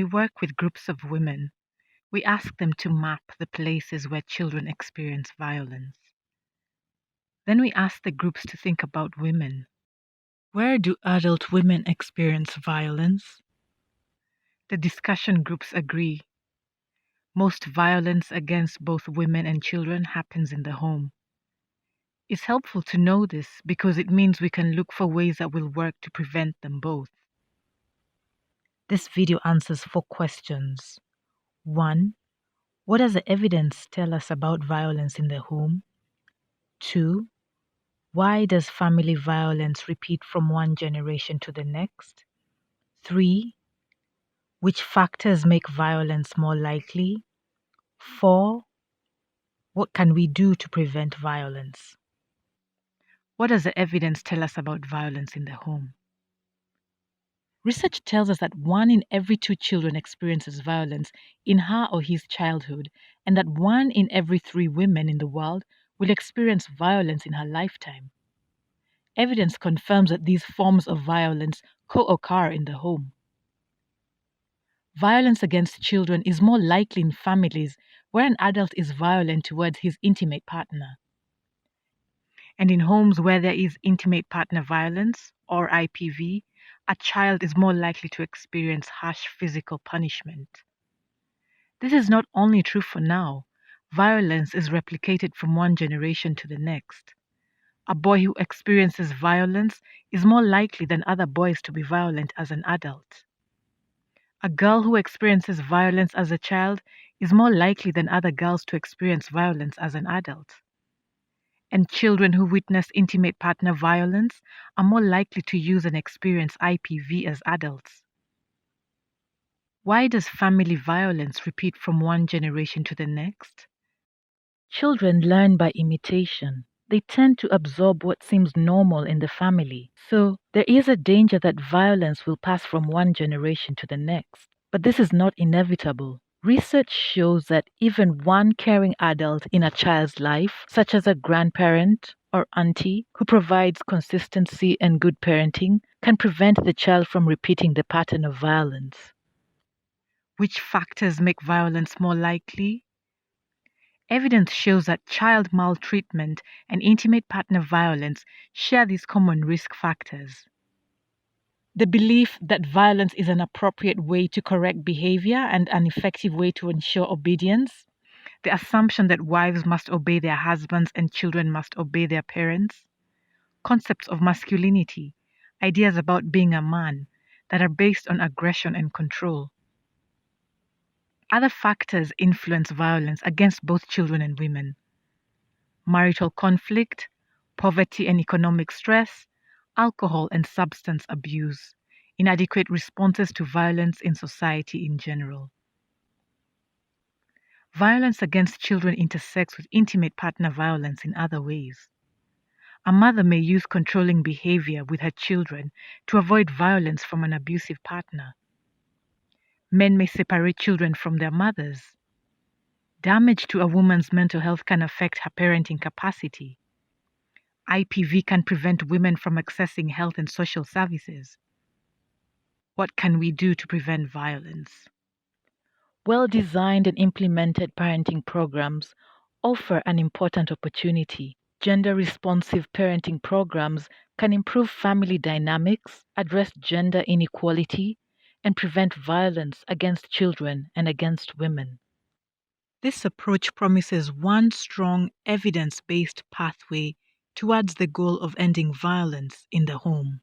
we work with groups of women, we ask them to map the places where children experience violence. Then we ask the groups to think about women. Where do adult women experience violence? The discussion groups agree. Most violence against both women and children happens in the home. It's helpful to know this because it means we can look for ways that will work to prevent them both. This video answers 4 questions. 1. What does the evidence tell us about violence in the home? 2. Why does family violence repeat from one generation to the next? 3. Which factors make violence more likely? 4. What can we do to prevent violence? What does the evidence tell us about violence in the home? Research tells us that 1 in every 2 children experiences violence in her or his childhood, and that 1 in every 3 women in the world will experience violence in her lifetime. Evidence confirms that these forms of violence co-occur in the home. Violence against children is more likely in families where an adult is violent towards his intimate partner. And in homes where there is intimate partner violence, or IPV, a child is more likely to experience harsh physical punishment. This is not only true for now. Violence is replicated from one generation to the next. A boy who experiences violence is more likely than other boys to be violent as an adult. A girl who experiences violence as a child is more likely than other girls to experience violence as an adult. And children who witness intimate partner violence are more likely to use and experience IPV as adults. Why does family violence repeat from one generation to the next? Children learn by imitation. They tend to absorb what seems normal in the family. So, there is a danger that violence will pass from one generation to the next. But this is not inevitable. Research shows that even one caring adult in a child's life, such as a grandparent or auntie, who provides consistency and good parenting, can prevent the child from repeating the pattern of violence. Which factors make violence more likely? Evidence shows that child maltreatment and intimate partner violence share these common risk factors. The belief that violence is an appropriate way to correct behavior and an effective way to ensure obedience. The assumption that wives must obey their husbands and children must obey their parents. Concepts of masculinity, ideas about being a man that are based on aggression and control. Other factors influence violence against both children and women. Marital conflict, poverty and economic stress, alcohol and substance abuse, inadequate responses to violence in society in general. Violence against children intersects with intimate partner violence in other ways. A mother may use controlling behavior with her children to avoid violence from an abusive partner. Men may separate children from their mothers. Damage to a woman's mental health can affect her parenting capacity. IPV can prevent women from accessing health and social services. What can we do to prevent violence? Well-designed and implemented parenting programs offer an important opportunity. Gender-responsive parenting programs can improve family dynamics, address gender inequality, and prevent violence against children and against women. This approach promises one strong, evidence-based pathway towards the goal of ending violence in the home.